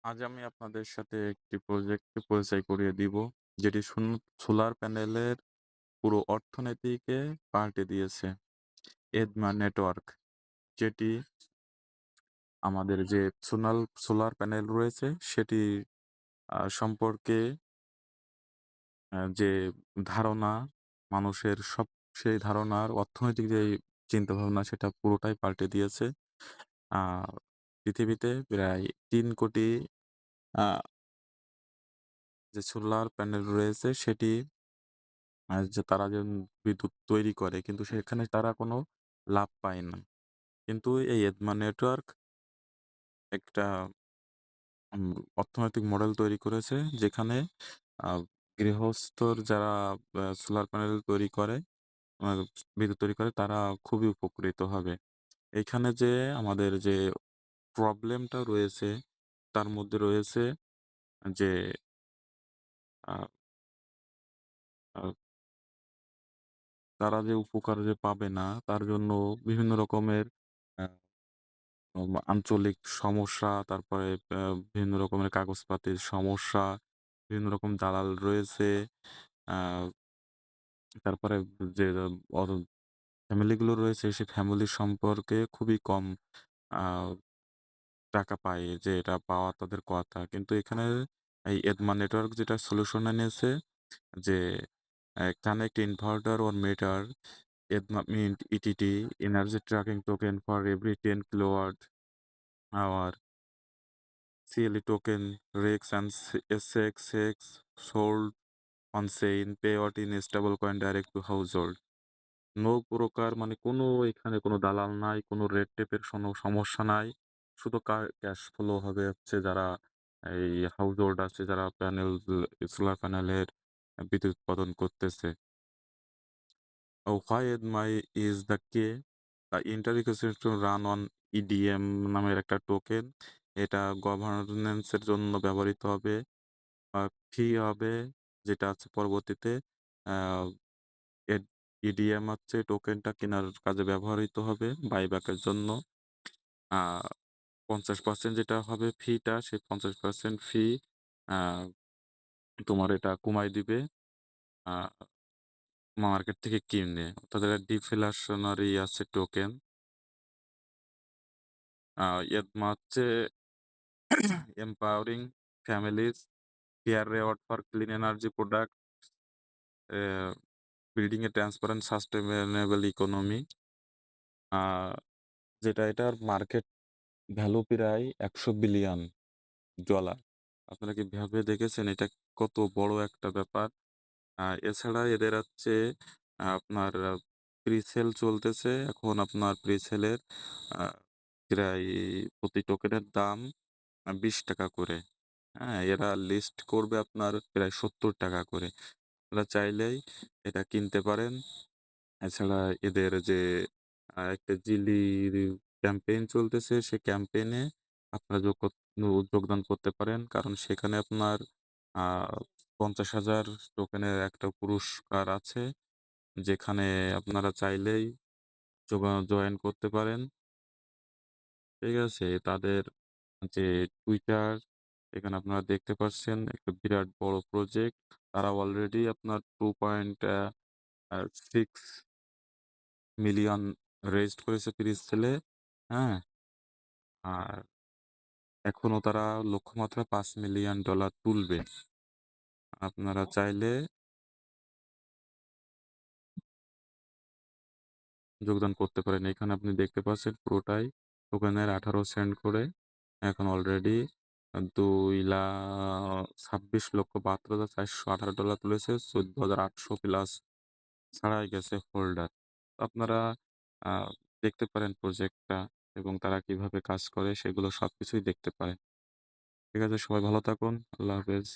আজ আমি আপনাদের সাথে একটি প্রজেক্টকে পরিচয় করিয়ে দিব, যেটি সোলার প্যানেলের পুরো অর্থনীতিকে পাল্টে দিয়েছে। এদমা নেটওয়ার্ক, যেটি আমাদের যে সোলার প্যানেল রয়েছে সেটি সম্পর্কে যে ধারণা মানুষের সেই ধারণার অর্থনৈতিক যে চিন্তাভাবনা সেটা পুরোটাই পাল্টে দিয়েছে। আ পৃথিবীতে প্রায় ৩ কোটি আ যে সোলার প্যানেল রয়েছে সেটি যে তারা যে বিদ্যুৎ তৈরি করে কিন্তু সেখানে তারা কোনো লাভ পায় না। কিন্তু এই এডমা নেটওয়ার্ক একটা উম অর্থনৈতিক মডেল তৈরি করেছে যেখানে আ গৃহস্থর যারা সোলার প্যানেল তৈরি করে, আ বিদ্যুৎ তৈরি করে তারা খুবই উপকৃত হবে। এখানে যে আমাদের যে প্রবলেমটা রয়েছে তার মধ্যে রয়েছে যে আ আ তারা যে উপকার যে পাবে না তার জন্য বিভিন্ন রকমের আ আঞ্চলিক সমস্যা, তারপরে বিভিন্ন রকমের কাগজপাতির সমস্যা, বিভিন্ন রকম দালাল রয়েছে। আ তারপরে যে অর ফ্যামিলিগুলো রয়েছে, সেই ফ্যামিলি সম্পর্কে খুবই কম আ টাকা পায়, যে এটা পাওয়া তাদের কথা। কিন্তু এখানে এই এডমা নেটওয়ার্ক যেটা সলিউশন এনেছে যে কানেক্ট ইনভার্টার অর মিটার, এডমা mint ETT, energy tracking token for every 10 kilowatt hour, CLE token, REX and SXX sold on chain, payout in stable coin direct to household. No broker, মানে কোনো এখানে কোনো দালাল নাই, কোনো রেড টেপের সমস্যা নাই। শুধু ক্যাশ ফ্লো হবে হচ্ছে যারা এই হাউসহোল্ড আছে, যারা সোলার প্যানেলের বিদ্যুৎ উৎপাদন করতেছে। Why my is the K? The Inter-Ecosystem Run on EDM নামের একটা টোকেন। এটা গভর্নেন্স এর জন্য ব্যবহৃত হবে। ফি হবে, যেটা হচ্ছে পরবর্তীতে আ এড ইডিএম হচ্ছে টোকেনটা কেনার কাজে ব্যবহৃত হবে বাইব্যাক এর জন্য। আ ৫০% যেটা হবে ফিটা, সেই ৫০% ফি আ তোমার এটা কমায় দিবে আ মার্কেট থেকে কিনলে। অর্থাৎ এটা ডিফ্লেশনারি আছে টোকেন। এদমা হচ্ছে empowering families, fair reward for clean energy product, uh, building a transparent sustainable economy. যেটা এটার মার্কেট ভ্যালু প্রায় $100 বিলিয়ন। আপনারা কি ভেবে দেখেছেন এটা কত বড় একটা ব্যাপার? এছাড়া এদের হচ্ছে আপনার প্রি-সেল চলতেছে। এখন আপনার প্রি-সেলের আ প্রায় প্রতি টোকেনের দাম ৳20 করে। হ্যাঁ? এরা লিস্ট করবে আপনার প্রায় ৳70 করে। আপনারা চাইলেই এটা কিনতে পারেন। এছাড়া এদের যে একটা জিলির ক্যাম্পেইন চলতেছে, সে ক্যাম্পেইনে আপনারা যোগদান করতে পারেন। কারণ সেখানে আপনার আ ৫০,০০০ টোকেনের একটা পুরস্কার আছে, যেখানে আপনারা চাইলেই জয়েন করতে পারেন। ঠিক আছে? তাদের যে টুইটার, এখানে আপনারা দেখতে পাচ্ছেন একটা বিরাট বড় প্রজেক্ট। তারা অলরেডি আপনার 2.6 মিলিয়ন রেইজড করেছে প্রি-সেলে, হ্যাঁ? আর এখনো তারা লক্ষ্যমাত্রা $5 মিলিয়ন তুলবে। আপনারা চাইলে যোগদান করতে পারেন। এখানে আপনি দেখতে পাচ্ছেন পুরোটাই টোকেনের 18 সেন্ট করে। এখন অলরেডি ২,২৬,৭২,৪১৮ তুলেছে। $14,৮০০ প্লাস ছাড়াই গেছে হোল্ডার। আপনারা আ দেখতে পারেন প্রজেক্টটা এবং তারা কিভাবে কাজ করে সেগুলো সবকিছুই দেখতে পারেন। ঠিক আছে? সবাই ভালো থাকুন। আল্লাহ হাফেজ।